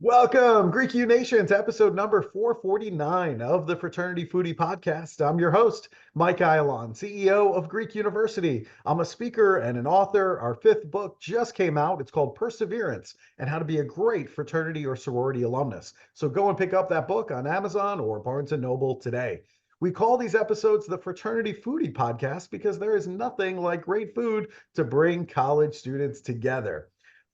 Welcome, Greek U Nation, to episode number 449 of the Fraternity Foodie Podcast. I'm your host, Mike Ayalon, CEO of Greek University. I'm a speaker and an author. Our fifth book just came out. It's called Perseverance and How to Be a Great Fraternity or Sorority Alumnus. So go and pick up that book on Amazon or Barnes & Noble today. We call these episodes the Fraternity Foodie Podcast because there is nothing like great food to bring college students together.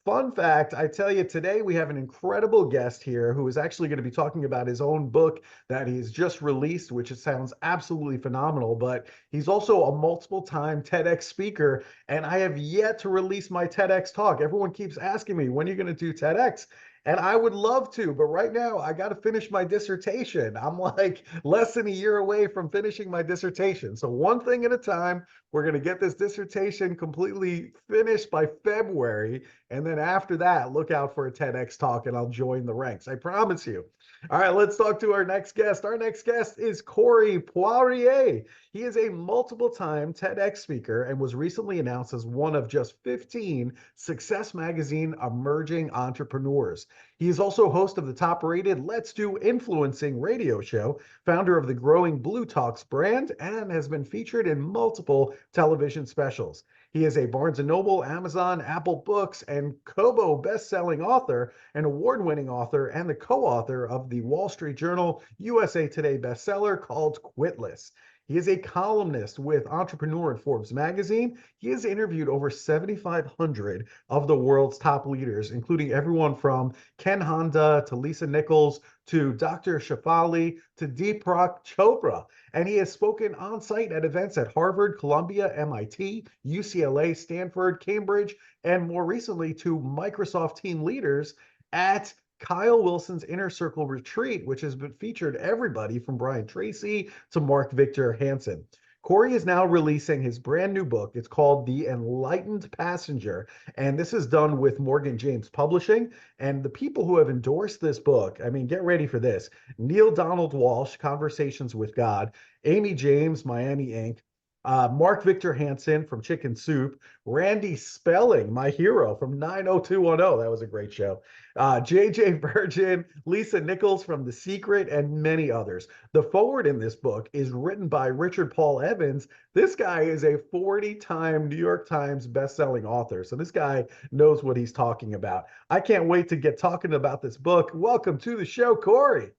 Fun fact, I tell you, today we have an incredible guest here who is actually going to be talking about his own book that he's just released, which sounds absolutely phenomenal, but he's also a multiple-time TEDx speaker, and I have yet to release my TEDx talk. Everyone keeps asking me, when are you going to do TEDx? And I would love to, but right now I got to finish my dissertation. I'm like less than a year away from finishing my dissertation. So one thing at a time, we're going to get this dissertation completely finished by February. And then after that, look out for a TEDx talk and I'll join the ranks. I promise you. All right, let's talk to our next guest. Our next guest is Corey Poirier. He is a multiple-time TEDx speaker and was recently announced as one of just 15 Success Magazine emerging entrepreneurs. He is also host of the top-rated Let's Do Influencing radio show, founder of the growing Blue Talks brand, and has been featured in multiple television specials. He is a Barnes & Noble, Amazon, Apple Books, and Kobo best-selling author, an award-winning author, and the co-author of the Wall Street Journal USA Today bestseller called Quitless. He is a columnist with Entrepreneur and Forbes magazine. He has interviewed over 7,500 of the world's top leaders, including everyone from Ken Honda to Lisa Nichols to Dr. Shefali to Deepak Chopra. And he has spoken on site at events at Harvard, Columbia, MIT, UCLA, Stanford, Cambridge, and more recently to Microsoft team leaders at Kyle Wilson's Inner Circle Retreat, which has been featured everybody from Brian Tracy to Mark Victor Hansen. Corey is now releasing his brand new book. It's called The Enlightened Passenger, and this is done with Morgan James Publishing. And the people who have endorsed this book, I mean, get ready for this. Neil Donald Walsh, Conversations with God, Amy James, Miami Inc., Mark Victor Hansen from Chicken Soup, Randy Spelling, my hero from 90210. That was a great show. JJ Virgin, Lisa Nichols from The Secret, and many others. The foreword in this book is written by Richard Paul Evans. This guy is a 40-time New York Times bestselling author. So this guy knows what he's talking about. I can't wait to get talking about this book. Welcome to the show, Corey.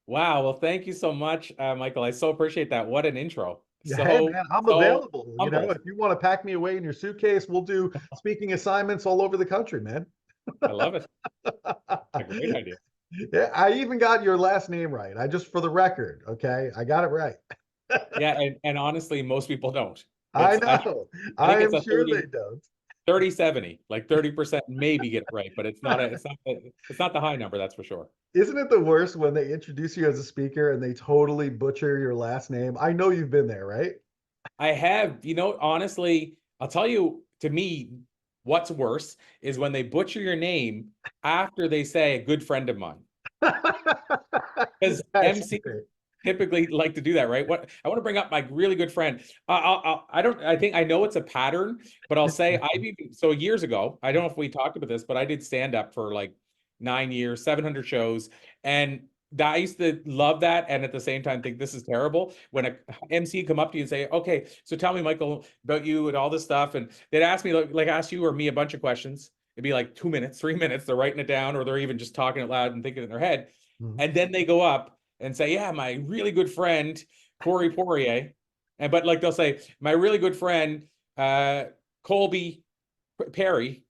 Wow. Well, thank you so much, Michael. I so appreciate that. What an intro. Yeah, hey, man, I'm available. You know, if you want to pack me away in your suitcase, we'll do speaking assignments all over the country, man. I love it. A great idea. Yeah, I even got your last name right. I just, for the record, okay, I got it right. Yeah, and honestly, most people don't. I know. I am sure they don't. 30-70, like 30% maybe get it right, but it's not the high number, that's for sure. Isn't it the worst when they introduce you as a speaker and they totally butcher your last name? I know you've been there, right? I have. You know, honestly, I'll tell you, to me, what's worse is when they butcher your name after they say a good friend of mine. Because MC typically like to do that, right? What I want to bring up my really good friend. I think I know it's a pattern, but I'll say so years ago, I don't know if we talked about this, but I did stand up for like 9 years, 700 shows. And I used to love that. And at the same time, think this is terrible. When a MC come up to you and say, okay, so tell me, Michael, about you and all this stuff. And they'd ask me, like ask you or me a bunch of questions. It'd be like 2 minutes, 3 minutes. They're writing it down, or they're even just talking out loud and thinking in their head. Mm-hmm. And then they go up and say, yeah, my really good friend, Corey Poirier. But like they'll say, my really good friend, Colby Perry.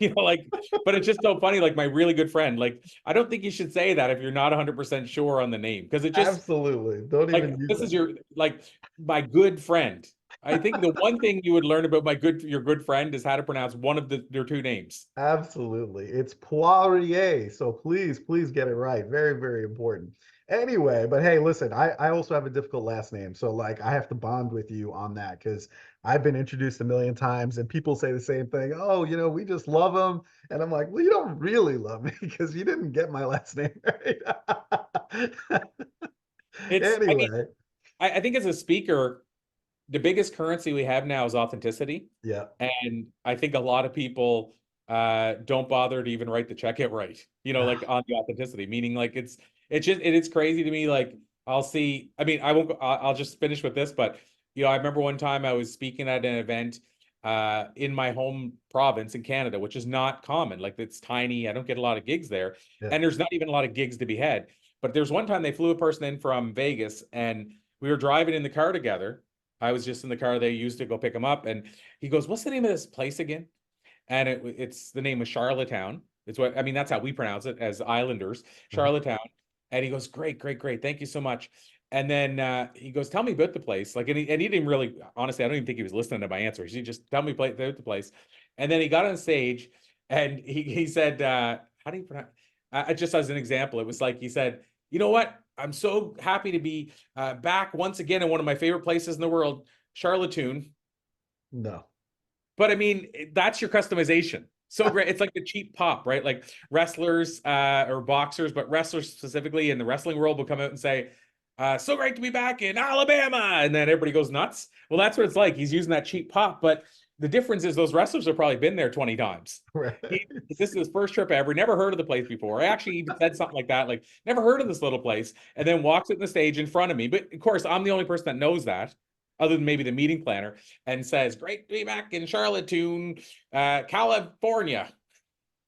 You know, like, but it's just so funny, like my really good friend. Like, I don't think you should say that if you're not 100% sure on the name, because it just absolutely don't like, even use this that. Is your like my good friend. I think the one thing you would learn about your good friend is how to pronounce one of their two names. Absolutely. It's Poirier. So please get it right. Very, very important. Anyway, but hey, listen, I also have a difficult last name. So like I have to bond with you on that because I've been introduced a million times and people say the same thing. Oh, you know, we just love them. And I'm like, well, you don't really love me because you didn't get my last name right. I mean, Anyway, I think as a speaker, the biggest currency we have now is authenticity. yeah. And I think a lot of people don't bother to even write the check it right, like on the authenticity, meaning like it's crazy to me. Like I'll see, I mean, I won't go, I'll just finish with this, but I remember one time I was speaking at an event in my home province in Canada, which is not common. Like it's tiny. I don't get a lot of gigs there. Yeah. And there's not even a lot of gigs to be had. But there's one time they flew a person in from Vegas and we were driving in the car together. I was just in the car they used to go pick him up. And he goes, "What's the name of this place again?" And it's the name of Charlottetown. It's what, I mean, that's how we pronounce it as Islanders, Uh-huh. Charlottetown. And he goes, "Great, great, great. Thank you so much." And then he goes, "Tell me about the place." Like, and he didn't really, honestly, I don't even think he was listening to my answers. He just tell me about the place. And then he got on stage and he said, how do you pronounce, just as an example, it was like, he said, "You know what? I'm so happy to be back once again in one of my favorite places in the world, Charlottetown." No. But I mean, that's your customization. So great. It's like the cheap pop, right? Like wrestlers or boxers, but wrestlers specifically in the wrestling world will come out and say, "So great to be back in Alabama." And then everybody goes nuts. Well, that's what it's like. He's using that cheap pop. But the difference is those wrestlers have probably been there 20 times. Right. This is his first trip ever, never heard of the place before. I actually even said something like that, like, "Never heard of this little place," and then walks it in the stage in front of me. But of course, I'm the only person that knows that, other than maybe the meeting planner, and says, "Great to be back in Charlottetown, California."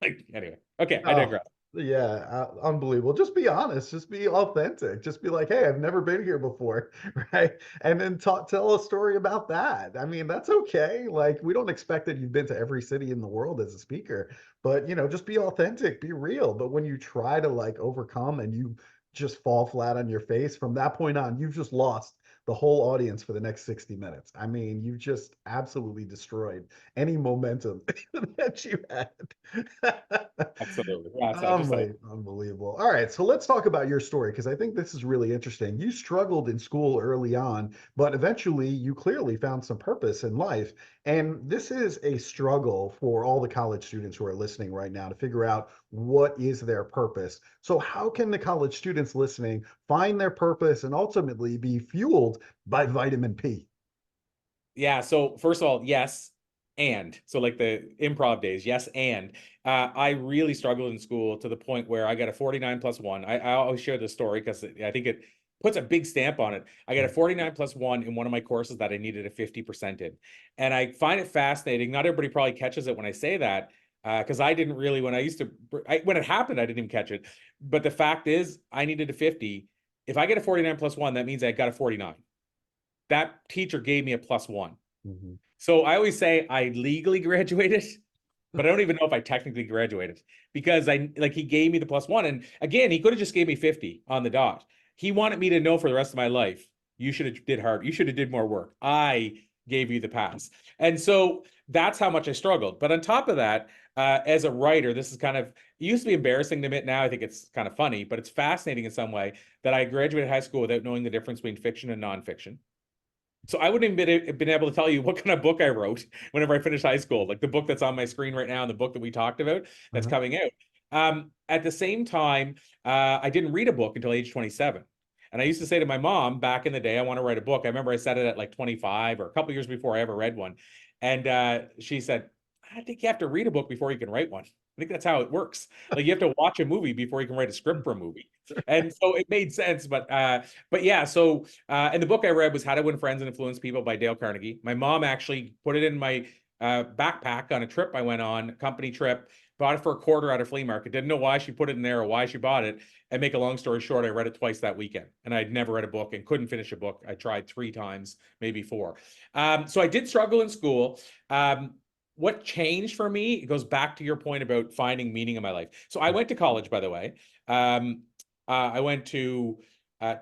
Like, anyway, okay, I Oh, digress. yeah, unbelievable. Just be honest, just be authentic. Just be like, "Hey, I've never been here before," right? And then tell a story about that. I mean, that's okay. Like, we don't expect that you've been to every city in the world as a speaker, but just be authentic, be real. But when you try to like overcome and you just fall flat on your face, from that point on, you've just lost the whole audience for the next 60 minutes. I mean, you just absolutely destroyed any momentum that you had. Absolutely. Yeah, so I Oh just my, unbelievable. All right, so let's talk about your story because I think this is really interesting. You struggled in school early on, but eventually you clearly found some purpose in life. And this is a struggle for all the college students who are listening right now to figure out what is their purpose. So, how can the college students listening find their purpose and ultimately be fueled by vitamin P? Yeah. So first of all, yes. And so like the improv days, yes. And I really struggled in school to the point where I got a 49 plus one. I always share this story because I think it puts a big stamp on it. I got a 49 plus one in one of my courses that I needed a 50% in. And I find it fascinating. Not everybody probably catches it when I say that. Because I didn't really, when when it happened, I didn't even catch it. But the fact is, I needed a 50. If I get a 49 plus one, that means I got a 49. That teacher gave me a plus one. Mhm. So I always say I legally graduated, but I don't even know if I technically graduated because he gave me the plus one. And again, he could have just gave me 50 on the dot. He wanted me to know for the rest of my life, you should have did hard. You should have did more work. I gave you the pass. And so that's how much I struggled. But on top of that, as a writer, this is kind of, it used to be embarrassing to admit. Now I think it's kind of funny, but it's fascinating in some way that I graduated high school without knowing the difference between fiction and nonfiction. So I wouldn't have been able to tell you what kind of book I wrote whenever I finished high school, like the book that's on my screen right now and the book that we talked about that's Uh-huh. coming out. At the same time, I didn't read a book until age 27. And I used to say to my mom back in the day, I want to write a book. I remember I said it at like 25 or a couple years before I ever read one. And she said, "I think you have to read a book before you can write one. I think that's how it works. Like you have to watch a movie before you can write a script for a movie." And so it made sense. But yeah, so and the book I read was How to Win Friends and Influence People by Dale Carnegie. My mom actually put it in my backpack on a trip I went on, company trip, bought it for a quarter at a flea market. Didn't know why she put it in there or why she bought it. And make a long story short, I read it twice that weekend. And I'd never read a book and couldn't finish a book. I tried 3 times, maybe 4. So I did struggle in school. What changed for me, it goes back to your point about finding meaning in my life. So I went to college, by the way. I went to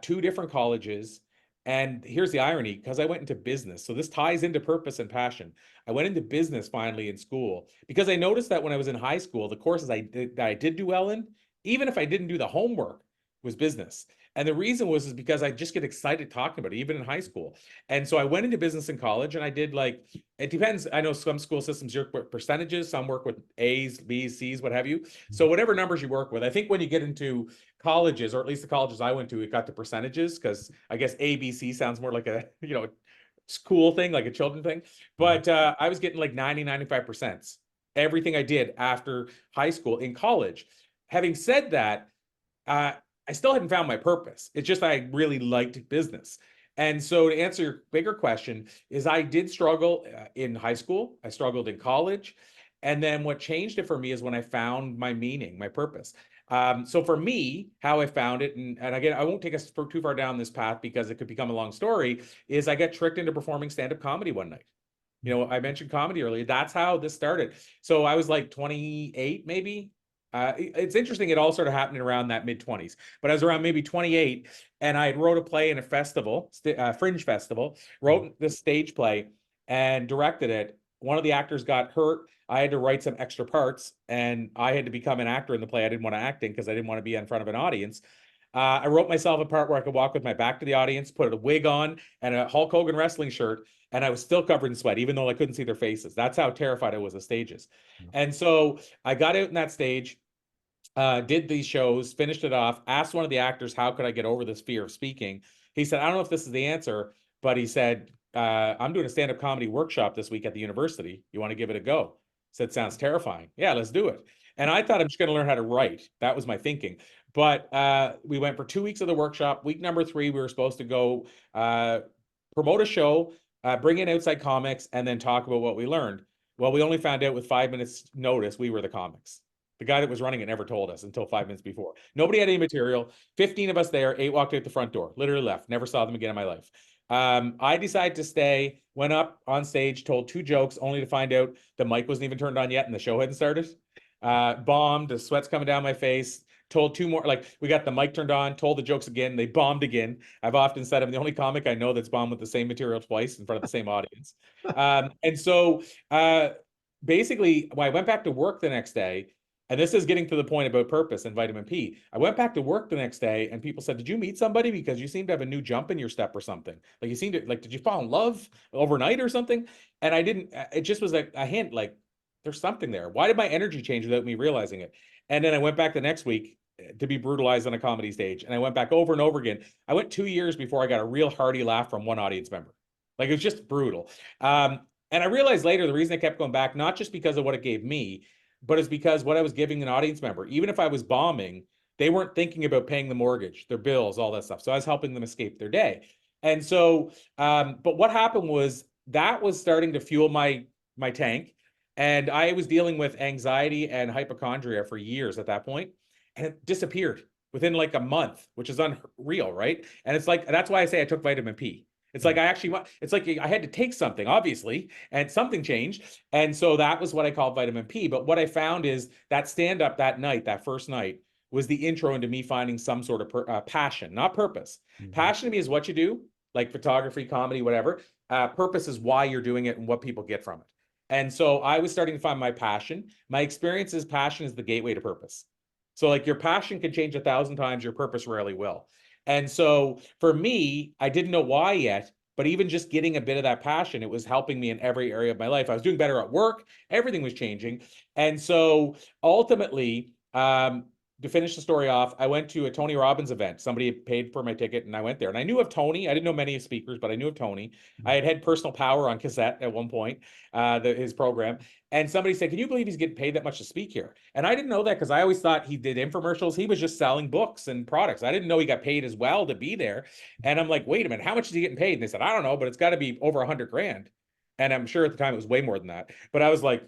2 different colleges. And here's the irony, because I went into business. So this ties into purpose and passion. I went into business finally in school because I noticed that when I was in high school, the courses that I did do well in, even if I didn't do the homework, was business. And the reason was because I just get excited talking about it, even in high school. And so I went into business in college, and I did like, it depends. I know some school systems work with percentages, some work with A's, B's, C's, what have you. So whatever numbers you work with, I think when you get into colleges, or at least the colleges I went to, it got to percentages, because I guess A, B, C sounds more like a, school thing, like a children thing. But I was getting like 90, 95%. Everything I did after high school in college. Having said that, I still hadn't found my purpose. It's just I really liked business. And so to answer your bigger question is, I did struggle in high school. I struggled in college. And then what changed it for me is when I found my meaning, my purpose. So for me, how I found it, and again, I won't take us too far down this path because it could become a long story, is I got tricked into performing stand-up comedy one night. I mentioned comedy earlier. That's how this started. So I was like 28, maybe. It's interesting. It all sort of happened around that mid-20s, but I was around maybe 28, and I wrote a play in a festival, Fringe Festival, wrote this stage play and directed it. One of the actors got hurt. I had to write some extra parts, and I had to become an actor in the play I didn't want to act in because I didn't want to be in front of an audience. I wrote myself a part where I could walk with my back to the audience, put a wig on and a Hulk Hogan wrestling shirt, and I was still covered in sweat, even though I couldn't see their faces. That's how terrified I was of stages. And so I got out in that stage, did these shows, finished it off, asked one of the actors, how could I get over this fear of speaking? He said, I don't know if this is the answer, but he said, I'm doing a stand-up comedy workshop this week at the university. You want to give it a go? I said, sounds terrifying. Yeah, let's do it. And I thought I'm just going to learn how to write. That was my thinking. But we went for 2 weeks of the workshop. Week number 3, we were supposed to go promote a show, bring in outside comics, and then talk about what we learned. Well, we only found out with 5 minutes notice we were the comics. The guy that was running it never told us until 5 minutes before. Nobody had any material. 15 of us there, 8 walked out the front door, literally left, never saw them again in my life. I decided to stay, went up on stage, told 2 jokes, only to find out the mic wasn't even turned on yet and the show hadn't started. Bombed, the sweat's coming down my face, told 2 more, like we got the mic turned on, told the jokes again, they bombed again. I've often said I'm the only comic I know that's bombed with the same material twice in front of the same audience. And so basically, when I went back to work the next day, and this is getting to the point about purpose and vitamin P. I went back to work the next day and people said, did you meet somebody? Because you seem to have a new jump in your step or something. Like you seem to, like, did you fall in love overnight or something? And I didn't, it just was like a hint, like there's something there. Why did my energy change without me realizing it? And then I went back the next week to be brutalized on a comedy stage. And I went back over and over again. I went 2 years before I got a real hearty laugh from one audience member. Like it was just brutal. And I realized later, the reason I kept going back, not just because of what it gave me, but it's because what I was giving an audience member, even if I was bombing, they weren't thinking about paying the mortgage, their bills, all that stuff. So I was helping them escape their day. And so, but what happened was that was starting to fuel my tank. And I was dealing with anxiety and hypochondria for years at that point, and it disappeared within like a month, which is unreal, right? And it's like, that's why I say I took vitamin P. It's like it's like I had to take something, obviously, and something changed. And so that was what I called vitamin P. But what I found is that stand-up that night, that first night, was the intro into me finding some sort of passion, not purpose. Passion to me is what you do, like photography, comedy, whatever. Purpose is why you're doing it and what people get from it. And so I was starting to find my passion. My experience is passion is the gateway to purpose. So like your passion can change 1,000 times, your purpose rarely will. And so for me, I didn't know why yet, but even just getting a bit of that passion, it was helping me in every area of my life. I was doing better at work. Everything was changing. And so ultimately, to finish the story off, I went to a Tony Robbins event. Somebody had paid for my ticket and I went there. And I knew of Tony. I didn't know many speakers, but I knew of Tony. I had Personal Power on cassette at one point, his program. And somebody said, can you believe he's getting paid that much to speak here? And I didn't know that because I always thought he did infomercials. He was just selling books and products. I didn't know he got paid as well to be there. And I'm like, wait a minute, how much is he getting paid? And they said, I don't know, but it's got to be over 100 grand. And I'm sure at the time it was way more than that. But I was like,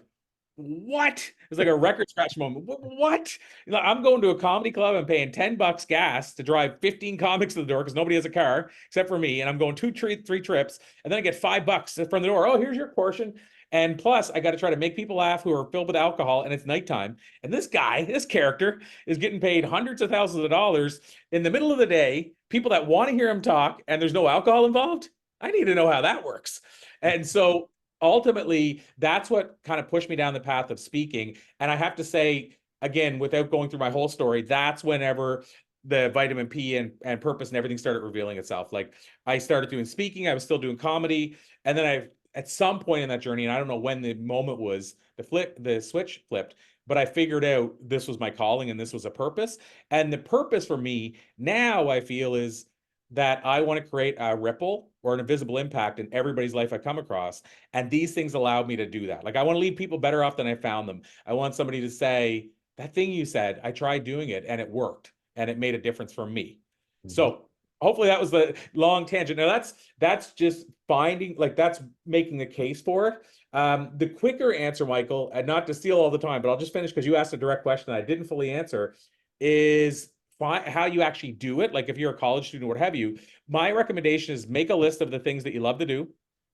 what? It was like a record scratch moment. What? I'm going to a comedy club and paying $10 gas to drive 15 comics to the door because nobody has a car except for me. And I'm going 3 trips. And then I get $5 from the door. Oh, here's your portion. And plus, I got to try to make people laugh who are filled with alcohol, and it's nighttime. And this guy, this character, is getting paid hundreds of thousands of dollars in the middle of the day, people that want to hear him talk, and there's no alcohol involved. I need to know how that works. And so ultimately, that's what kind of pushed me down the path of speaking. And I have to say, again, without going through my whole story, that's whenever the vitamin P and purpose and everything started revealing itself. Like I started doing speaking, I was still doing comedy. And then at some point in that journey, and I don't know when the moment was, the switch flipped, but I figured out this was my calling and this was a purpose. And the purpose for me now, I feel, is that I want to create a ripple or an invisible impact in everybody's life I come across. And these things allowed me to do that. Like I want to leave people better off than I found them. I want somebody to say, that thing you said, I tried doing it and it worked and it made a difference for me. Mhm. So hopefully that was the long tangent. Now that's just finding, like that's making a case for it. The quicker answer, Michael, and not to steal all the time, but I'll just finish because you asked a direct question that I didn't fully answer, is how you actually do it. Like if you're a college student or what have you, my recommendation is make a list of the things that you love to do,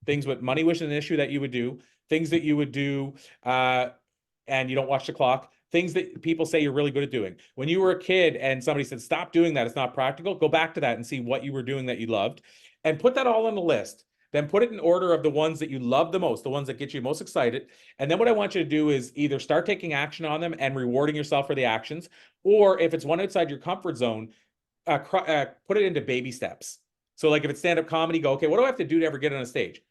things with money was an issue that you would do, things that you would do, and you don't watch the clock, things that people say you're really good at doing. When you were a kid and somebody said, stop doing that, it's not practical, go back to that and see what you were doing that you loved and put that all on the list. Then put it in order of the ones that you love the most, the ones that get you most excited. And then what I want you to do is either start taking action on them and rewarding yourself for the actions, or if it's one outside your comfort zone, put it into baby steps. So like if it's stand-up comedy, go, okay, what do I have to do to ever get on a stage?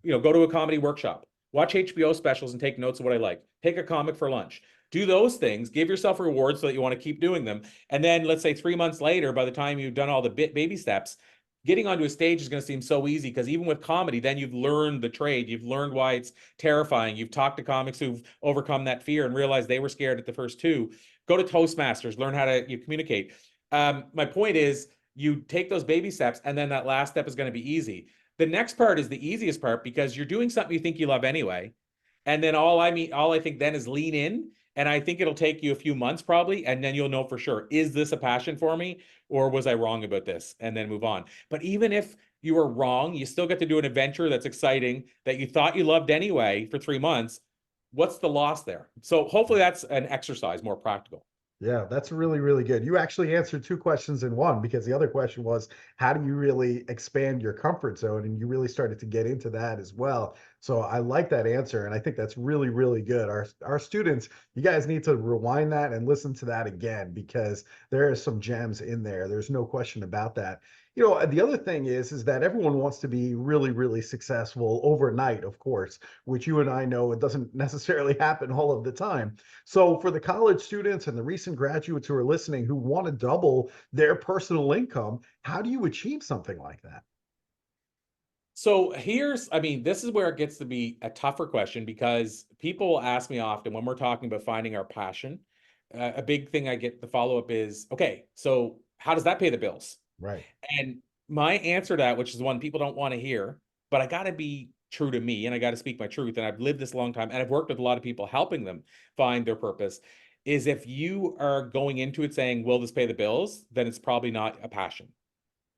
Go to a comedy workshop, watch HBO specials and take notes of what I like, take a comic for lunch. Do those things, give yourself rewards so that you want to keep doing them. And then let's say 3 months later, by the time you've done all the baby steps, getting onto a stage is going to seem so easy because even with comedy, then you've learned the trade. You've learned why it's terrifying. You've talked to comics who've overcome that fear and realized they were scared at the first two. Go to Toastmasters, learn how to communicate. My point is you take those baby steps and then that last step is going to be easy. The next part is the easiest part because you're doing something you think you love anyway. And then all I think then is lean in. And I think it'll take you a few months probably, and then you'll know for sure, is this a passion for me or was I wrong about this? And then move on. But even if you were wrong, you still get to do an adventure that's exciting that you thought you loved anyway for 3 months. What's the loss there? So hopefully that's an exercise, more practical. Yeah, that's really, really good. You actually answered two questions in one because the other question was, how do you really expand your comfort zone? And you really started to get into that as well. So I like that answer. And I think that's really, really good. Our students, you guys need to rewind that and listen to that again because there are some gems in there. There's no question about that. The other thing is that everyone wants to be really, really successful overnight, of course, which you and I know it doesn't necessarily happen all of the time. So for the college students and the recent graduates who are listening who want to double their personal income, how do you achieve something like that? So this is where it gets to be a tougher question because people will ask me often when we're talking about finding our passion. A big thing I get the follow-up is, okay, so how does that pay the bills? Right. And my answer to that, which is one people don't want to hear, but I got to be true to me and I got to speak my truth. And I've lived this a long time and I've worked with a lot of people helping them find their purpose, is if you are going into it saying, will this pay the bills? Then it's probably not a passion.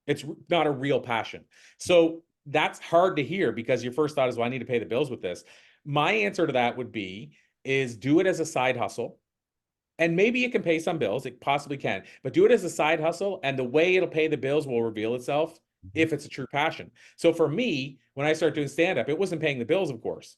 It's not a real passion. So that's hard to hear because your first thought is, well, I need to pay the bills with this. My answer to that would be, is do it as a side hustle. And maybe it can pay some bills, it possibly can, but do it as a side hustle. And the way it'll pay the bills will reveal itself if it's a true passion. So for me, when I started doing stand-up, it wasn't paying the bills, of course.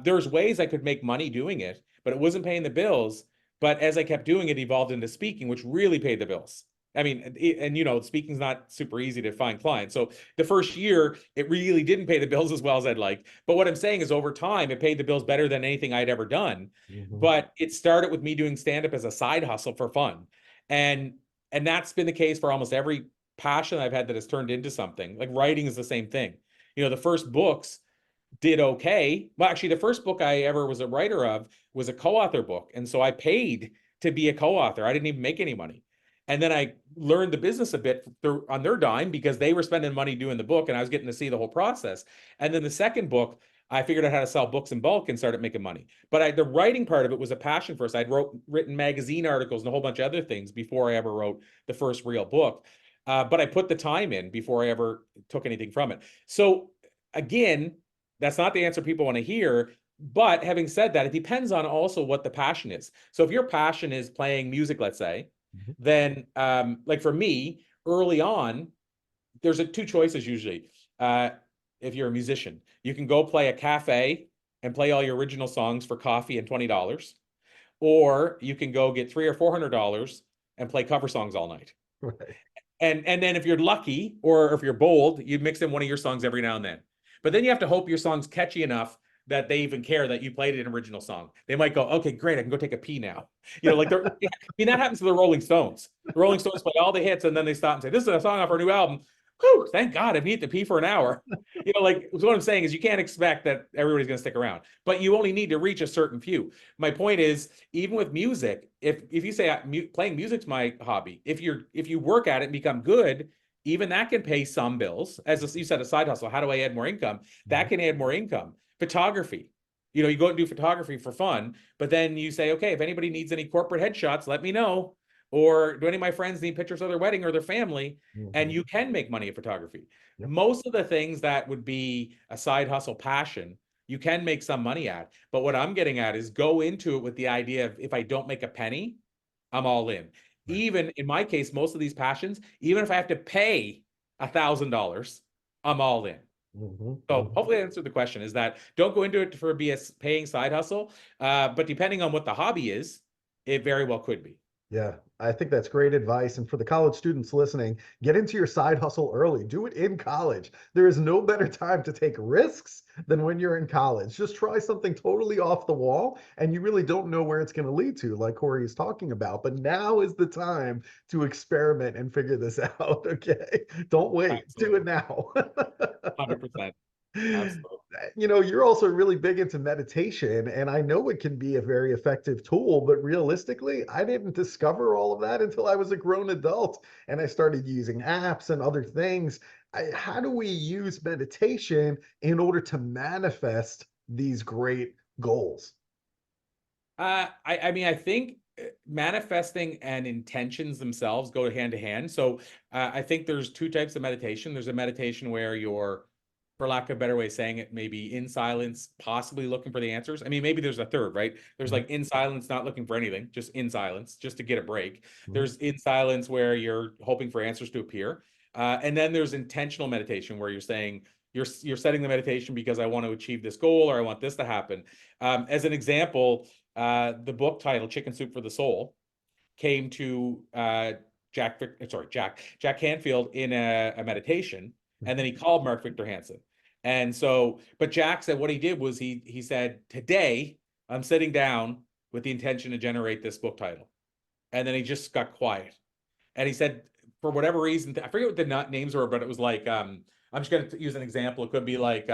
There's ways I could make money doing it, but it wasn't paying the bills. But as I kept doing it, evolved into speaking, which really paid the bills. I mean, and speaking's not super easy to find clients. So the first year, it really didn't pay the bills as well as I'd like. But what I'm saying is over time, it paid the bills better than anything I'd ever done. Mhm. But it started with me doing stand-up as a side hustle for fun. And that's been the case for almost every passion I've had that has turned into something. Like writing is the same thing. The first books did okay. Well, actually, the first book I ever was a writer of was a co-author book. And so I paid to be a co-author. I didn't even make any money. And then I learned the business a bit on their dime because they were spending money doing the book and I was getting to see the whole process. And then the second book, I figured out how to sell books in bulk and started making money. But the writing part of it was a passion for us. I'd written magazine articles and a whole bunch of other things before I ever wrote the first real book. But I put the time in before I ever took anything from it. So again, that's not the answer people want to hear. But having said that, it depends on also what the passion is. So if your passion is playing music, let's say, then like for me, early on, there's two choices usually. If you're a musician, you can go play a cafe and play all your original songs for coffee and $20, or you can go get $300 or $400 and play cover songs all night. Right. And then if you're lucky or if you're bold, you mix in one of your songs every now and then. But then you have to hope your song's catchy enough that they even care that you played an original song. They might go, okay, great, I can go take a pee now. Like I mean, that happens to the Rolling Stones. The Rolling Stones play all the hits and then they stop and say, this is a song off our new album. Whew, thank God I need to pee for an hour. Like what I'm saying is you can't expect that everybody's going to stick around, but you only need to reach a certain few. My point is, even with music, if you say playing music's my hobby, if you work at it and become good, even that can pay some bills. As you said, a side hustle. How do I add more income? That can add more income. Photography. You go and do photography for fun, but then you say, okay, if anybody needs any corporate headshots, let me know. Or do any of my friends need pictures of their wedding or their family? And you can make money in photography. Yep. Most of the things that would be a side hustle passion, you can make some money at. But what I'm getting at is go into it with the idea of, if I don't make a penny, I'm all in. Right. Even in my case, most of these passions, even if I have to pay $1,000, I'm all in. So hopefully I answered the question, is that don't go into it for be a paying side hustle, but depending on what the hobby is, it very well could be. Yeah, I think that's great advice. And for the college students listening, get into your side hustle early. Do it in college. There is no better time to take risks than when you're in college. Just try something totally off the wall, and you really don't know where it's going to lead to, like Corey is talking about. But now is the time to experiment and figure this out. Okay. Don't wait. Absolutely. Do it now. 100%. Absolutely. You're also really big into meditation, and I know it can be a very effective tool, but realistically, I didn't discover all of that until I was a grown adult and I started using apps and other things. How do we use meditation in order to manifest these great goals? I mean, I think manifesting and intentions themselves go hand to hand. So I think there's two types of meditation. There's a meditation where you're, for lack of a better way of saying it, maybe in silence, possibly looking for the answers. I mean, maybe there's a third, right? There's like in silence, not looking for anything, just in silence, just to get a break. There's in silence where you're hoping for answers to appear. And then there's intentional meditation where you're saying, you're setting the meditation because I want to achieve this goal or I want this to happen. As an example, the book title, Chicken Soup for the Soul, came to Jack Canfield in a meditation. And then he called Mark Victor Hansen. And so, but Jack said what he did was he said, today I'm sitting down with the intention to generate this book title. And then he just got quiet. And he said, for whatever reason, I forget what the names were, but it was like, I'm just going to use an example. It could be like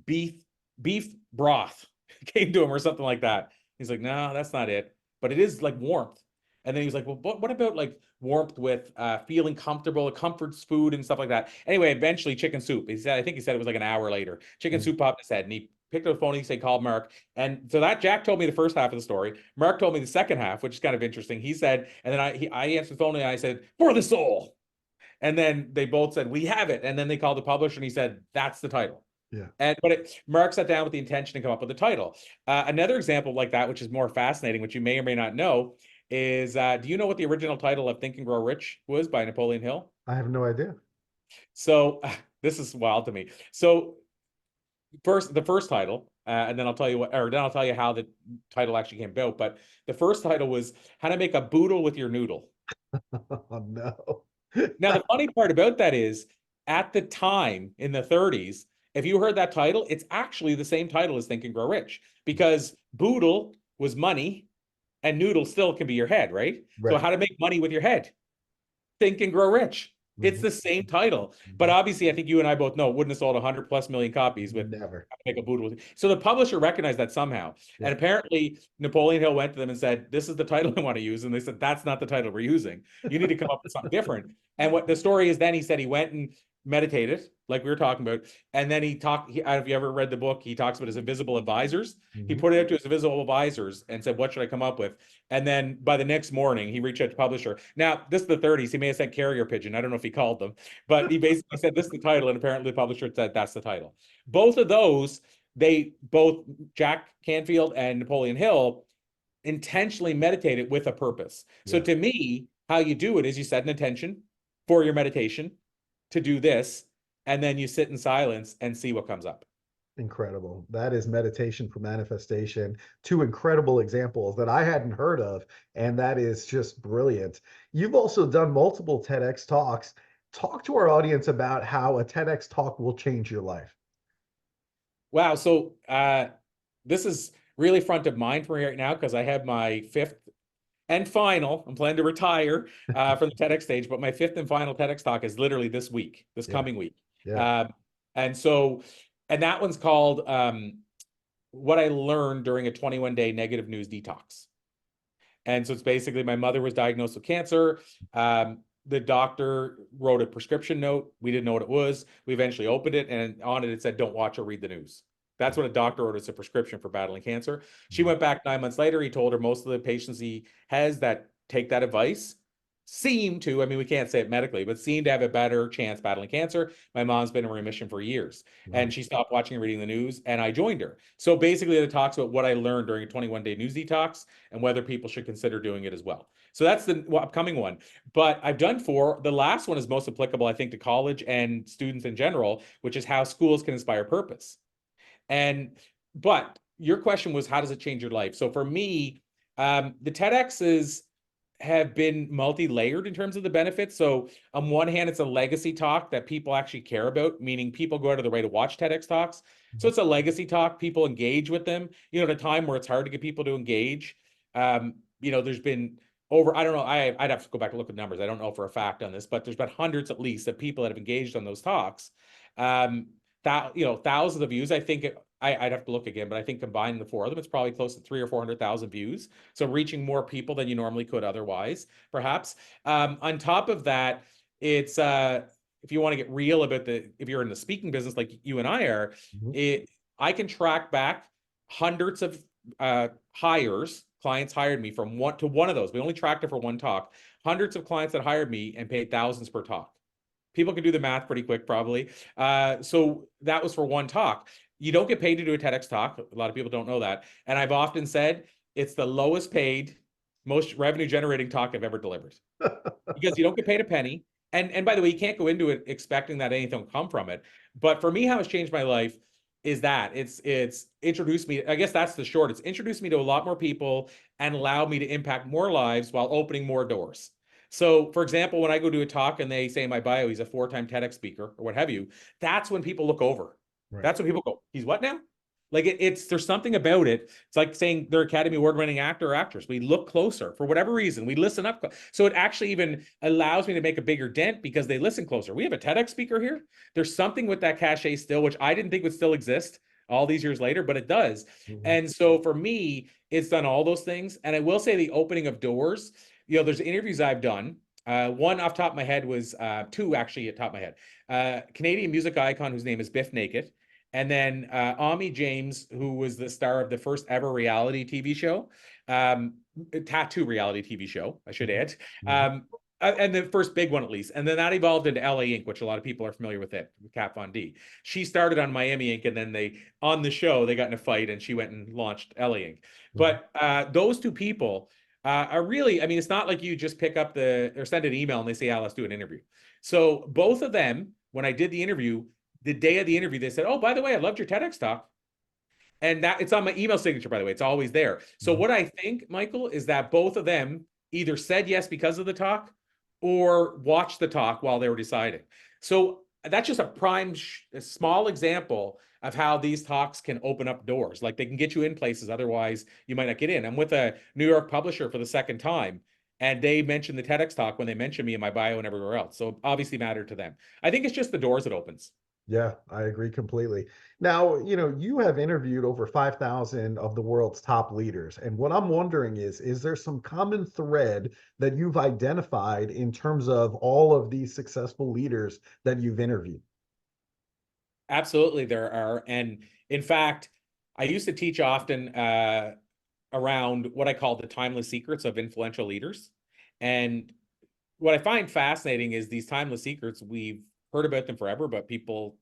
beef broth came to him or something like that. He's like, no, that's not it. But it is like warmth. And then he was like, well, what about like warmth with feeling comfortable, comforts food and stuff like that. Anyway, eventually chicken soup. I think he said it was like an hour later. Chicken soup popped his head and he picked up the phone and he called Mark. And so that Jack told me the first half of the story. Mark told me the second half, which is kind of interesting. He said, and then I answered the phone and I said, for the soul. And then they both said, we have it. And then they called the publisher and he said, that's the title. Yeah. But Mark sat down with the intention to come up with the title. Another example like that, which is more fascinating, which you may or may not know, is do you know what the original title of Think and Grow Rich was by Napoleon Hill? I have no idea. So this is wild to me. So the first title, and then I'll tell you how the title actually came about. But the first title was How to Make a Boodle with Your Noodle. Oh, no. Now, the funny part about that is, at the time in the 30s, if you heard that title, it's actually the same title as Think and Grow Rich, because boodle was money and noodle still can be your head, right? So how to make money with your head. Think and Grow Rich. It's the same title. But obviously, I think you and I both know it wouldn't have sold 100+ million copies with Never. How to Make a Boodle with. So the publisher recognized that somehow. And apparently Napoleon Hill went to them and said, this is the title I want to use. And they said, that's not the title we're using. You need to come up with something different. And what the story is, then he said he went and meditated, like we were talking about. And then have you ever read the book? He talks about his invisible advisors. He put it out to his invisible advisors and said, what should I come up with? And then by the next morning, he reached out to publisher. Now, this is the 30s. He may have sent carrier pigeon. I don't know if he called them, but he basically said, this is the title. And apparently the publisher said, that's the title. Both of those, both Jack Canfield and Napoleon Hill intentionally meditated with a purpose. So to me, how you do it is you set an intention for your meditation to do this, and then you sit in silence and see what comes up. Incredible. That is meditation for manifestation. Two incredible examples that I hadn't heard of, and that is just brilliant. You've also done multiple TEDx talks. Talk to our audience about how a TEDx talk will change your life. Wow. So this is really front of mind for me right now because I have my fifth and final. I'm planning to retire from the TEDx stage, but my fifth and final TEDx talk is literally this week, this Yeah, coming week. yeah. Um, and so, and that one's called What I Learned During a 21-Day Negative News Detox. And so it's basically my mother was diagnosed with cancer. The doctor wrote a prescription note. We didn't know what it was. We eventually opened it, and on it, it said, don't watch or read the news. That's what a doctor wrote as a prescription for battling cancer. She went back 9 months later. He told her most of the patients he has that take that advice seem to, I mean, we can't say it medically, but seem to have a better chance battling cancer. My mom's been in remission for years, and she stopped watching and reading the news, and I joined her. So basically, it talks about what I learned during a 21-day news detox and whether people should consider doing it as well. So that's the upcoming one. But I've done four. The last one is most applicable, I think, to college and students in general, which is how schools can inspire purpose. But your question was, how does it change your life? So for me, the TEDx's have been multi-layered in terms of the benefits. So on one hand, it's a legacy talk that people actually care about, meaning people go out of their way to watch TEDx talks. So it's a legacy talk. People engage with them, at a time where it's hard to get people to engage. There's been over, I don't know, I'd have to go back and look at numbers. I don't know for a fact on this, but there's been hundreds at least of people that have engaged on those talks. Thousands of views. I think I'd have to look again, but I think combining the four of them, it's probably close to 300,000 or 400,000 views. So reaching more people than you normally could otherwise, perhaps. On top of that, it's if you want to get real about if you're in the speaking business like you and I are, I can track back hundreds of clients hired me from one of those. We only tracked it for one talk. Hundreds of clients that hired me and paid thousands per talk. People can do the math pretty quick, probably. So that was for one talk. You don't get paid to do a TEDx talk. A lot of people don't know that. And I've often said it's the lowest paid, most revenue generating talk I've ever delivered because you don't get paid a penny. And by the way, you can't go into it expecting that anything will come from it. But for me, how it's changed my life is that it's introduced me. I guess that's the short. It's introduced me to a lot more people and allowed me to impact more lives while opening more doors. So, for example, when I go to a talk and they say in my bio, he's a 4-time TEDx speaker or what have you, that's when people look over. Right. That's when people go, he's what now? Like there's something about it. It's like saying they're Academy Award-winning actor or actress. We look closer for whatever reason. We listen up. So it actually even allows me to make a bigger dent because they listen closer. We have a TEDx speaker here. There's something with that cachet still, which I didn't think would still exist all these years later, but it does. And so for me, it's done all those things. And I will say the opening of doors, there's interviews I've done. One off the top of my head was two actually at the top of my head. Canadian music icon whose name is Biff Naked. And then Ami James, who was the star of the first ever reality TV show, tattoo reality TV show, I should add. And the first big one at least. And then that evolved into LA Inc., which a lot of people are familiar with it, with Kat Von D. She started on Miami Inc. and then on the show, they got in a fight and she went and launched LA Inc. But those two people are really, I mean, it's not like you just pick up or send an email and they say, let's do an interview. So both of them, when I did the interview, the day of the interview, they said, oh, by the way, I loved your TEDx talk. And that it's on my email signature, by the way, it's always there. So what I think, Michael, is that both of them either said yes because of the talk or watched the talk while they were deciding. So that's just a small example of how these talks can open up doors. Like they can get you in places otherwise you might not get in. I'm with a New York publisher for the second time, and they mentioned the TEDx talk when they mentioned me in my bio and everywhere else. So obviously mattered to them. I think it's just the doors it opens. Yeah, I agree completely. Now, you have interviewed over 5,000 of the world's top leaders. And what I'm wondering is there some common thread that you've identified in terms of all of these successful leaders that you've interviewed? Absolutely, there are. And in fact, I used to teach often around what I call the timeless secrets of influential leaders. And what I find fascinating is these timeless secrets, we've heard about them forever, but people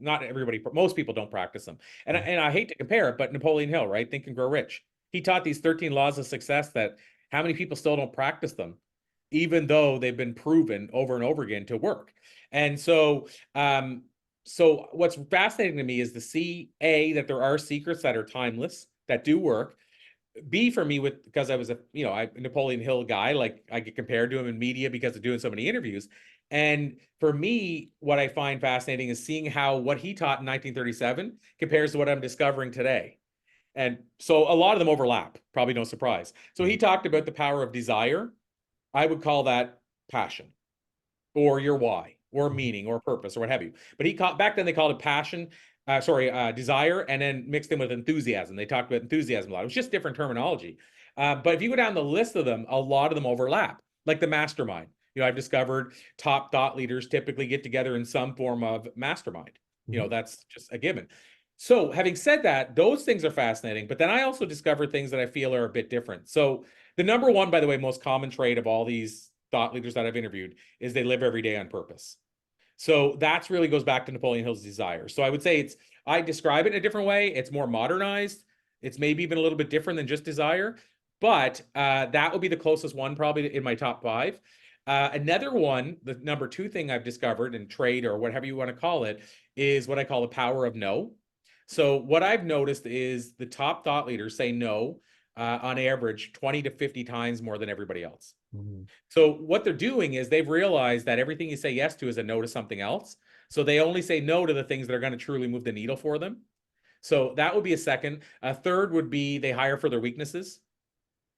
not everybody, most people don't practice them. And I hate to compare it, but Napoleon Hill, right? Think and Grow Rich. He taught these 13 laws of success that how many people still don't practice them, even though they've been proven over and over again to work. And so So what's fascinating to me is to see that there are secrets that are timeless, that do work. B, for me, because I was a Napoleon Hill guy, like I get compared to him in media because of doing so many interviews. And for me, what I find fascinating is seeing how what he taught in 1937 compares to what I'm discovering today. And so a lot of them overlap, probably no surprise. So he talked about the power of desire. I would call that passion, or your why, or meaning, or purpose, or what have you. But back then they called it passion, desire, and then mixed in with enthusiasm. They talked about enthusiasm a lot. It was just different terminology. But if you go down the list of them, a lot of them overlap, like the mastermind. I've discovered top thought leaders typically get together in some form of mastermind. That's just a given. So having said that, those things are fascinating. But then I also discovered things that I feel are a bit different. So the number one, by the way, most common trait of all these thought leaders that I've interviewed is they live every day on purpose. So that's really goes back to Napoleon Hill's desire. So I would say I describe it in a different way. It's more modernized. It's maybe even a little bit different than just desire, but that would be the closest one probably in my top 5. Another one, the number 2 thing I've discovered in trade, or whatever you want to call it, is what I call the power of no. So what I've noticed is the top thought leaders say no on average 20 to 50 times more than everybody else. So what they're doing is they've realized that everything you say yes to is a no to something else. So they only say no to the things that are going to truly move the needle for them. So that would be a second. A third would be they hire for their weaknesses.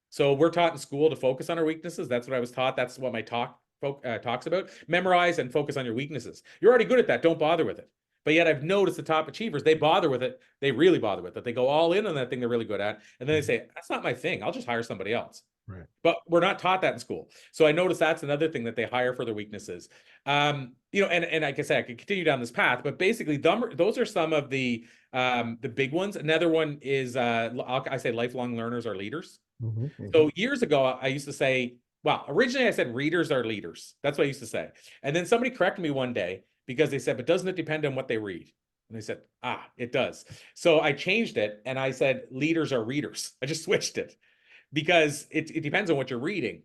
So we're taught in school to focus on our weaknesses. That's what I was taught. That's what my talk talks about. Memorize and focus on your weaknesses. You're already good at that. Don't bother with it. But yet I've noticed the top achievers, they bother with it. They really bother with it. They go all in on that thing they're really good at. And then they say, that's not my thing. I'll just hire somebody else. Right. But we're not taught that in school. So I noticed that's another thing that they hire for their weaknesses. And like I said, I could continue down this path, but basically those are some of the big ones. Another one is, I say lifelong learners are leaders. So years ago, I used to say, well, originally I said readers are leaders. That's what I used to say. And then somebody corrected me one day because they said, but doesn't it depend on what they read? And they said, it does. So I changed it and I said, leaders are readers. I just switched it because it depends on what you're reading.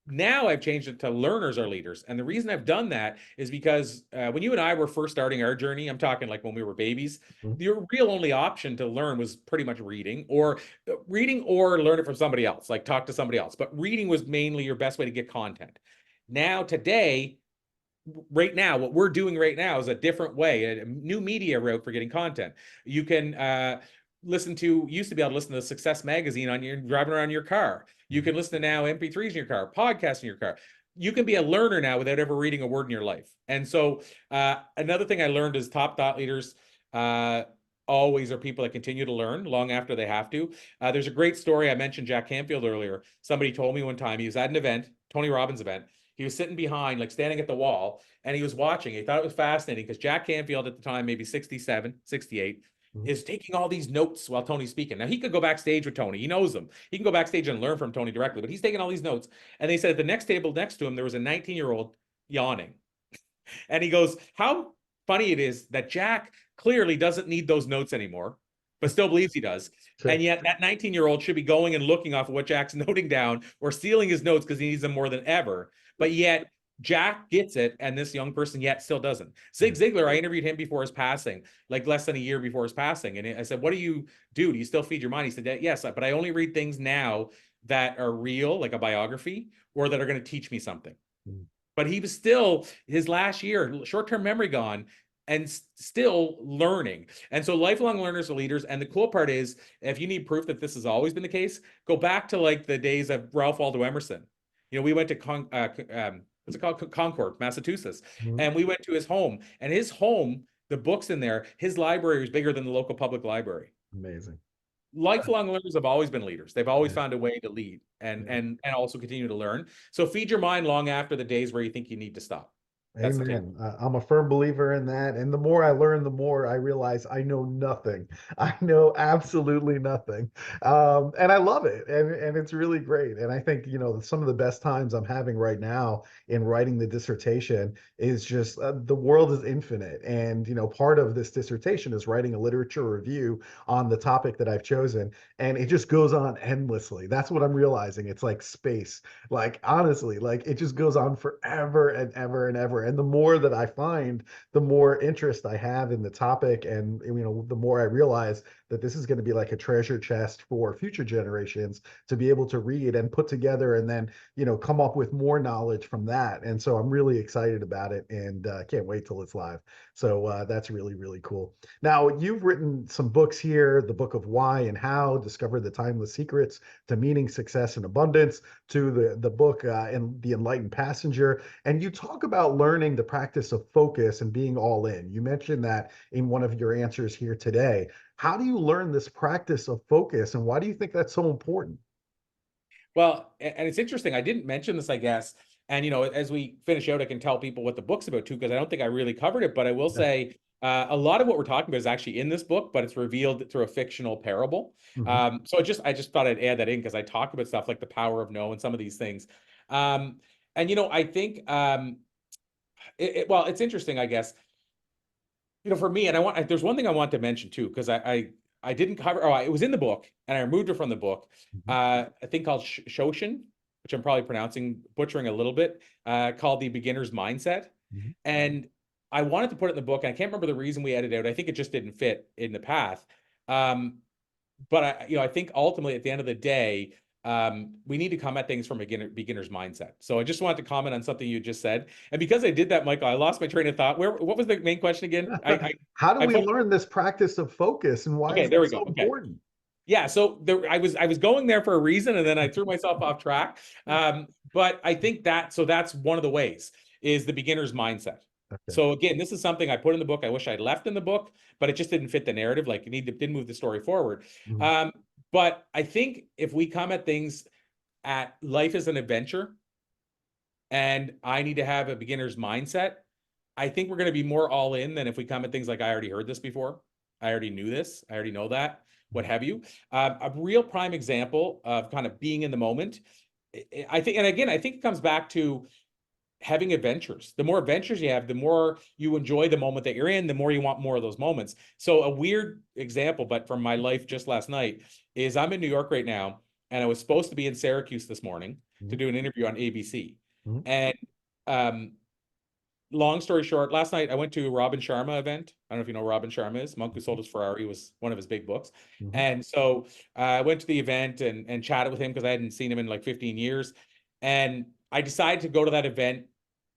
Now I've changed it to learners are leaders. And the reason I've done that is because when you and I were first starting our journey, I'm talking like when we were babies, your real only option to learn was pretty much reading or learn it from somebody else, like talk to somebody else. But reading was mainly your best way to get content. Now, right now, what we're doing right now is a different way, a new media route for getting content. You can used to be able to listen to Success Magazine on your driving around your car. You can listen to now MP3s in your car, podcasts in your car. You can be a learner now without ever reading a word in your life. And so another thing I learned is top thought leaders always are people that continue to learn long after they have to. There's a great story. I mentioned Jack Canfield earlier. Somebody told me one time he was at an event, Tony Robbins event. He was sitting behind, like standing at the wall, and he was watching. He thought it was fascinating because Jack Canfield at the time, maybe 67, 68, is taking all these notes while Tony's speaking. Now, he could go backstage with Tony. He knows him. He can go backstage and learn from Tony directly, but he's taking all these notes. And they said at the next table next to him, there was a 19-year-old yawning. And he goes, how funny it is that Jack clearly doesn't need those notes anymore, but still believes he does. Sure. And yet that 19-year-old should be going and looking off of what Jack's noting down or stealing his notes because he needs them more than ever. But yet Jack gets it, and this young person yet still doesn't. Zig Ziglar, I interviewed him before his passing, like less than a year before his passing. And I said, what do you do? Do you still feed your mind? He said, yes, but I only read things now that are real, like a biography, or that are going to teach me something. But he was still, his last year, short-term memory gone, and still learning. And so lifelong learners are leaders. And the cool part is, if you need proof that this has always been the case, go back to like the days of Ralph Waldo Emerson. We went to what's it called? Concord, Massachusetts. And we went to his home, and his home, the books in there, his library was bigger than the local public library. Amazing. Lifelong learners have always been leaders. They've always found a way to lead and also continue to learn. So feed your mind long after the days where you think you need to stop. Amen. I'm a firm believer in that. And the more I learn, the more I realize I know nothing. I know absolutely nothing. And I love it. And it's really great. And I think, some of the best times I'm having right now in writing the dissertation is just the world is infinite. And, part of this dissertation is writing a literature review on the topic that I've chosen. And it just goes on endlessly. That's what I'm realizing. It's like space. Like, honestly, like it just goes on forever and ever and ever. over. And the more that I find, the more interest I have in the topic. And, the more I realize that this is going to be like a treasure chest for future generations to be able to read and put together and then, come up with more knowledge from that. And so I'm really excited about it and can't wait till it's live. So that's really, really cool. Now, you've written some books here, the book of Why and How, Discover the Timeless Secrets to Meaning, Success, and Abundance, to the book in The Enlightened Passenger. And you talk about learning the practice of focus and being all in. You mentioned that in one of your answers here today. How do you learn this practice of focus, and why do you think that's so important? Well, and it's interesting. I didn't mention this, I guess. And, as we finish out, I can tell people what the book's about too, because I don't think I really covered it. But I will say a lot of what we're talking about is actually in this book, but it's revealed through a fictional parable. So I just thought I'd add that in because I talk about stuff like the power of no and some of these things. And, I think, it's interesting, I guess, for me, and there's one thing I want to mention too, because I didn't cover, it was in the book and I removed it from the book. A thing called Shoshin, which I'm probably butchering a little bit, called The Beginner's Mindset. And I wanted to put it in the book, and I can't remember the reason we edited it out. I think it just didn't fit in the path. But I think ultimately at the end of the day, we need to come at things from a beginner's mindset. So I just wanted to comment on something you just said. And because I did that, Michael, I lost my train of thought. What was the main question again? How do we learn this practice of focus, and why is that so important? Yeah, so I was going there for a reason, and then I threw myself off track. But I think that's one of the ways is the beginner's mindset. So again, this is something I put in the book. I wish I'd left in the book, but it just didn't fit the narrative. Like didn't move the story forward. But I think if we come at things at life as an adventure, and I need to have a beginner's mindset, I think we're going to be more all in than if we come at things like, I already heard this before. I already knew this. I already know that, what have you. A real prime example of kind of being in the moment, I think, and again, I think it comes back to having adventures. The more adventures you have, the more you enjoy the moment that you're in, the more you want more of those moments. So a weird example, but from my life just last night, is I'm in New York right now, and I was supposed to be in Syracuse this morning to do an interview on ABC. And long story short, last night I went to a Robin Sharma event. I don't know if you know who Robin Sharma is. Monk Who Sold His Ferrari was one of his big books. And so I went to the event and chatted with him because I hadn't seen him in like 15 years. And I decided to go to that event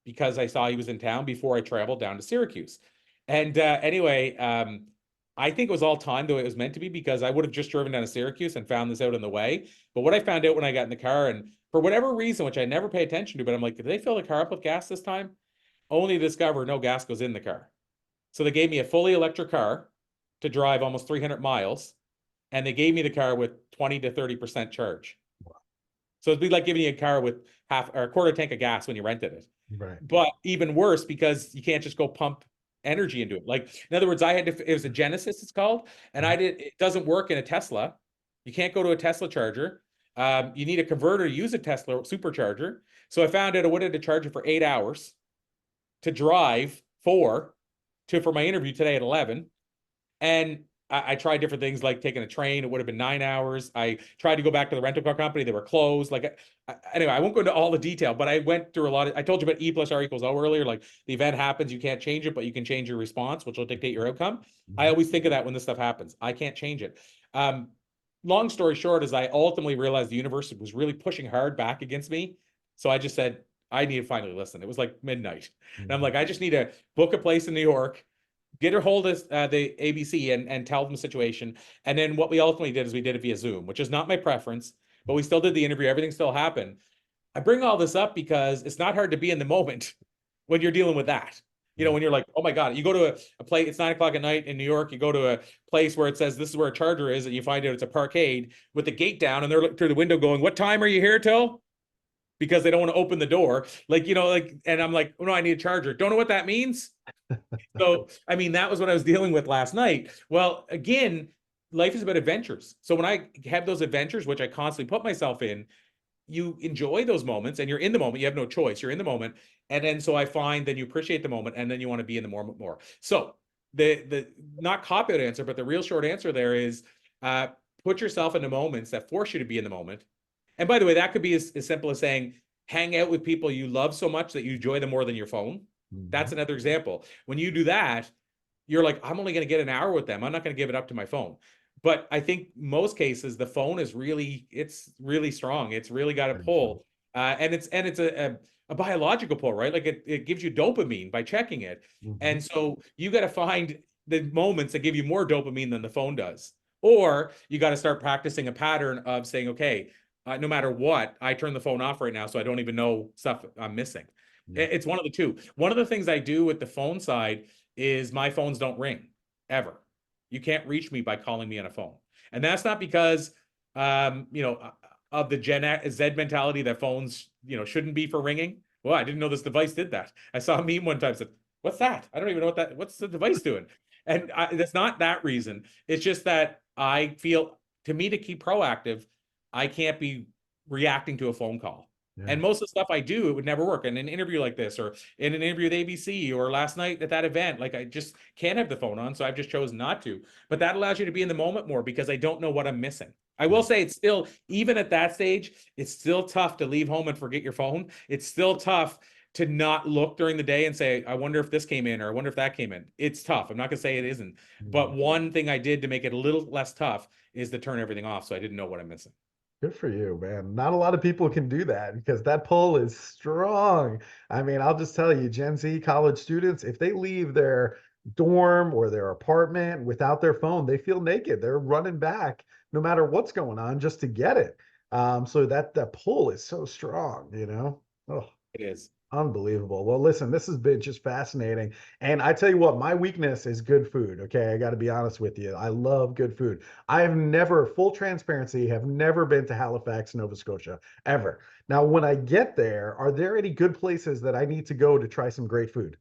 because I saw he was in town before I traveled down to Syracuse. And anyway, I think it was all timed the way it was meant to be, because I would have just driven down to Syracuse and found this out on the way. But what I found out when I got in the car, and for whatever reason, which I never pay attention to, but I'm like, did they fill the car up with gas this time? Only to discover no gas goes in the car. So they gave me a fully electric car to drive almost 300 miles, and they gave me the car with 20 to 30% charge. So it'd be like giving you a car with half or a quarter tank of gas when you rented it. But even worse, because you can't just go pump energy into it. Like, in other words, it was a Genesis, it's called, and it doesn't work in a Tesla. You can't go to a Tesla charger. You need a converter to use a Tesla supercharger. So I found out I would have to charge it for 8 hours to drive for my interview today at 11. And I tried different things like taking a train. It would have been 9 hours. I tried to go back to the rental car company. They were closed. Anyway, I won't go into all the detail, but I went through I told you about E+R=O earlier. Like, the event happens, you can't change it, but you can change your response, which will dictate your outcome. I always think of that when this stuff happens. I can't change it. Long story short is I ultimately realized the universe was really pushing hard back against me. So I just said, I need to finally listen. It was like midnight. And I'm like, I just need to book a place in New York, get a hold of the ABC and tell them the situation. And then what we ultimately did is we did it via Zoom, which is not my preference, but we still did the interview. Everything still happened. I bring all this up because it's not hard to be in the moment when you're dealing with that. When you're like, oh my God, you go to a place, it's 9 o'clock at night in New York, you go to a place where it says this is where a charger is, and you find out it's a parkade with the gate down, and they're looking through the window going, what time are you here till? Because they don't want to open the door. And I'm like, oh no, I need a charger. Don't know what that means. So, I mean, that was what I was dealing with last night. Well, again, life is about adventures. So when I have those adventures, which I constantly put myself in, you enjoy those moments and you're in the moment. You have no choice. You're in the moment. And then, so I find then you appreciate the moment and then you want to be in the moment more. So the not cop-out answer, but the real short answer there is put yourself in the moments that force you to be in the moment. And by the way, that could be as simple as saying, hang out with people you love so much that you enjoy them more than your phone. That's another example. When you do that, you're like, I'm only going to get an hour with them. I'm not going to give it up to my phone. But I think most cases, the phone is it's really strong. It's really got a pull. And it's a biological pull, right? Like it gives you dopamine by checking it. And so you got to find the moments that give you more dopamine than the phone does. Or you got to start practicing a pattern of saying, okay, no matter what, I turn the phone off right now so I don't even know stuff I'm missing. It's one of the two. One of the things I do with the phone side is my phones don't ring ever. You can't reach me by calling me on a phone. And that's not because, of the Gen Z mentality that phones, shouldn't be for ringing. Well, I didn't know this device did that. I saw a meme one time said, what's that? I don't even know what's the device doing? And that's not that reason. It's just that I feel, to me, to keep proactive, I can't be reacting to a phone call. Yeah. And most of the stuff I do, it would never work. In an interview like this, or in an interview with ABC, or last night at that event, like I just can't have the phone on. So I've just chosen not to. But that allows you to be in the moment more because I don't know what I'm missing. I will say it's still, even at that stage, it's still tough to leave home and forget your phone. It's still tough to not look during the day and say, I wonder if this came in, or I wonder if that came in. It's tough. I'm not going to say it isn't. But one thing I did to make it a little less tough is to turn everything off so I didn't know what I'm missing. Good for you, man. Not a lot of people can do that because that pull is strong. I mean, I'll just tell you, Gen Z college students, if they leave their dorm or their apartment without their phone, they feel naked. They're running back no matter what's going on just to get it. So that pull is so strong, Oh, it is. Unbelievable. Well, listen, this has been just fascinating. And I tell you what, my weakness is good food. Okay. I got to be honest with you. I love good food. I have never, full transparency, have never been to Halifax, Nova Scotia, ever. Now, when I get there, are there any good places that I need to go to try some great food?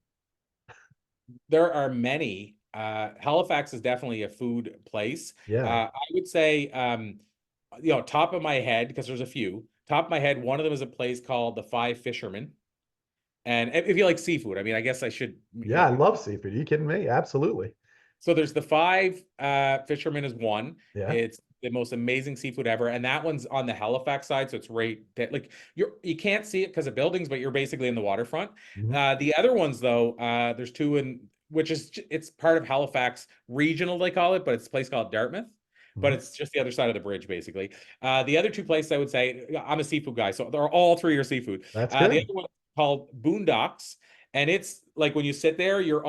There are many. Halifax is definitely a food place. Yeah. I would say, top of my head, because there's a few, top of my head, one of them is a place called the Five Fishermen. And if you like seafood, I mean, I guess I should. Yeah, I love seafood. Are you kidding me? Absolutely. So there's the Five Fishermen is one. Yeah. It's the most amazing seafood ever, and that one's on the Halifax side, so it's right like you can't see it because of buildings, but you're basically in the waterfront. The other ones though, there's two it's part of Halifax Regional, they call it, but it's a place called Dartmouth. But it's just the other side of the bridge, basically. The other two places I would say, I'm a seafood guy, so they're all three are seafood. That's good. The other one called Boondocks, and it's like when you sit there, you're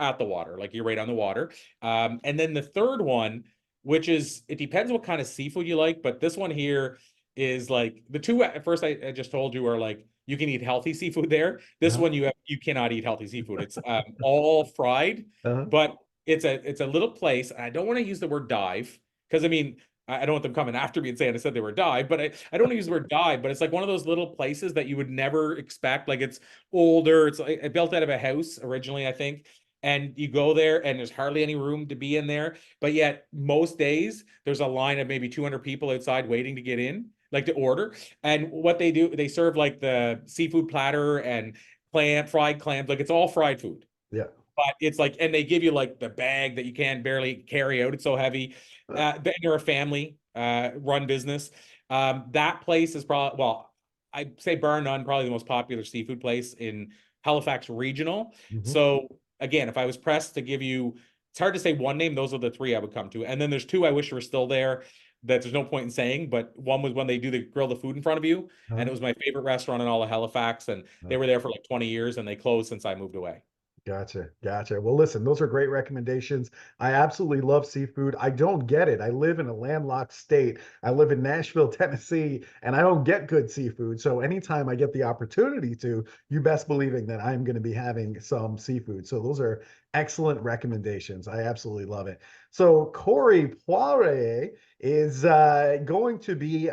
at the water, like you're right on the water. And then the third one, which is, it depends what kind of seafood you like, but this one here is like the two at first I just told you are like you can eat healthy seafood there. This one you cannot eat healthy seafood. It's all fried, but it's a little place. I don't want to use the word dive because I mean I don't want them coming after me and saying I said they were dive, but I don't want to use the word dive, but it's like one of those little places that you would never expect. Like it's older. It's like built out of a house originally, I think. And you go there and there's hardly any room to be in there. But yet most days there's a line of maybe 200 people outside waiting to get in, like to order. And what they do, they serve like the seafood platter and fried clams. Like it's all fried food. Yeah. But it's like, and they give you like the bag that you can barely carry out. It's so heavy. They're a family run business. That place is probably, well, I'd say bar none, probably the most popular seafood place in Halifax Regional. So again, if I was pressed to give you, it's hard to say one name. Those are the three I would come to. And then there's two I wish were still there that there's no point in saying, but one was when they do the grill the food in front of you. And it was my favorite restaurant in all of Halifax. And they were there for like 20 years and they closed since I moved away. Gotcha. Well, listen, those are great recommendations. I absolutely love seafood. I don't get it. I live in a landlocked state. I live in Nashville, Tennessee, and I don't get good seafood. So anytime I get the opportunity to, you best believing that I'm going to be having some seafood. So those are excellent recommendations. I absolutely love it. So Corey Poirier is going to be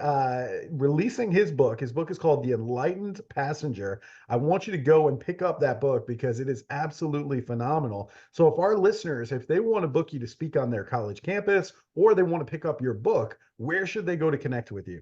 releasing his book. His book is called The Enlightened Passenger. I want you to go and pick up that book because it is absolutely phenomenal. So if our listeners, if they want to book you to speak on their college campus or they want to pick up your book, where should they go to connect with you?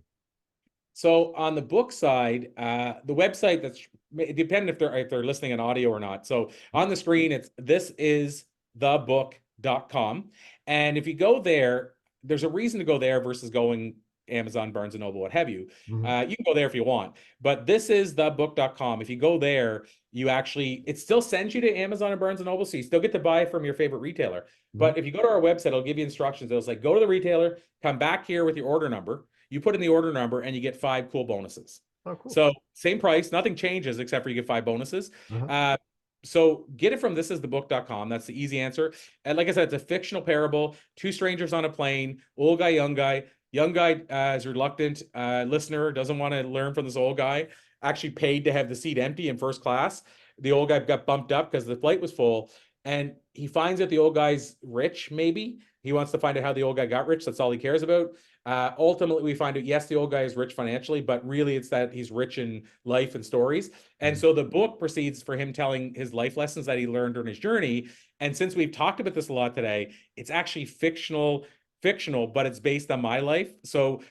So on the book side, the website that's depending if they're listening in audio or not. So on the screen, it's thisisthebook.com. And if you go there, there's a reason to go there versus going Amazon, Barnes & Noble, what have you. Mhm. You can go there if you want. But this is thebook.com. If you go there, it still sends you to Amazon and Barnes & Noble, so you still get to buy from your favorite retailer. But if you go to our website, it'll give you instructions. It'll say, go to the retailer, come back here with your order number. You put in the order number and you get 5 cool bonuses. Oh, cool. So same price, nothing changes except for you get 5 bonuses. Uh-huh. So get it from thisisthebook.com. That's the easy answer. And like I said, it's a fictional parable. 2 strangers on a plane, old guy, young guy. Young guy is reluctant listener, doesn't want to learn from this old guy, actually paid to have the seat empty in first class. The old guy got bumped up because the flight was full. And he finds out the old guy's rich, maybe. He wants to find out how the old guy got rich. That's all he cares about. Ultimately, we find out, yes, the old guy is rich financially, but really it's that he's rich in life and stories. And so the book proceeds for him telling his life lessons that he learned during his journey. And since we've talked about this a lot today, it's actually fictional, but it's based on my life. So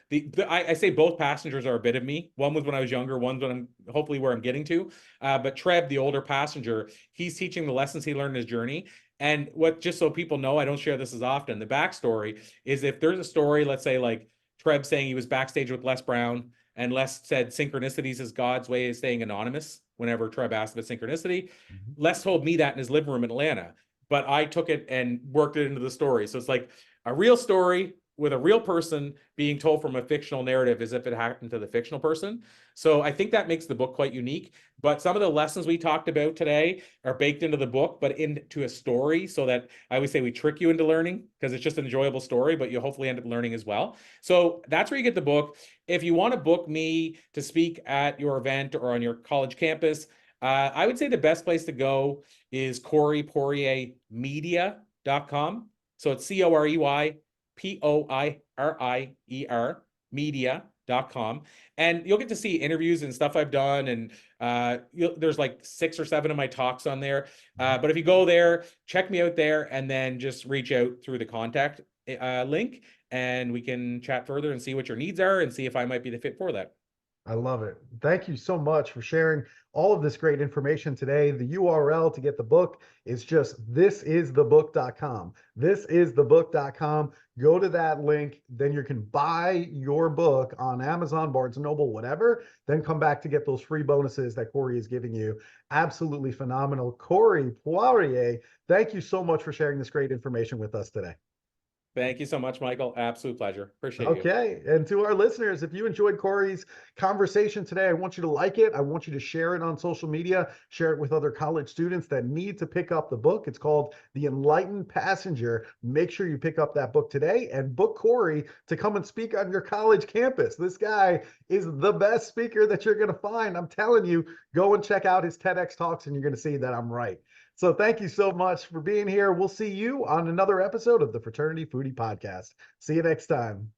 I say both passengers are a bit of me. One was when I was younger, one's when I'm hopefully where I'm getting to. But Treb, the older passenger, he's teaching the lessons he learned in his journey. And just so people know, I don't share this as often, the backstory is if there's a story, let's say like Treb saying he was backstage with Les Brown and Les said synchronicities is God's way of staying anonymous whenever Treb asked about synchronicity. Les told me that in his living room in Atlanta, but I took it and worked it into the story. So it's like a real story with a real person being told from a fictional narrative as if it happened to the fictional person. So I think that makes the book quite unique. But some of the lessons we talked about today are baked into the book, but into a story, so that I always say we trick you into learning because it's just an enjoyable story, but you hopefully end up learning as well. So that's where you get the book. If you want to book me to speak at your event or on your college campus, I would say the best place to go is CoreyPoirierMedia.com. So it's CoreyPoirier media.com. And you'll get to see interviews and stuff I've done. And there's like 6 or 7 of my talks on there. But if you go there, check me out there, and then just reach out through the contact link, and we can chat further and see what your needs are and see if I might be the fit for that. I love it. Thank you so much for sharing all of this great information today. The URL to get the book is just thisisthebook.com. Thisisthebook.com. Go to that link. Then you can buy your book on Amazon, Barnes & Noble, whatever. Then come back to get those free bonuses that Corey is giving you. Absolutely phenomenal. Corey Poirier, thank you so much for sharing this great information with us today. Thank you so much, Michael. Absolute pleasure. Appreciate you. Okay. And to our listeners, if you enjoyed Corey's conversation today, I want you to like it. I want you to share it on social media, share it with other college students that need to pick up the book. It's called The Enlightened Passenger. Make sure you pick up that book today and book Corey to come and speak on your college campus. This guy is the best speaker that you're going to find. I'm telling you, go and check out his TEDx talks and you're going to see that I'm right. So thank you so much for being here. We'll see you on another episode of the Fraternity Foodie Podcast. See you next time.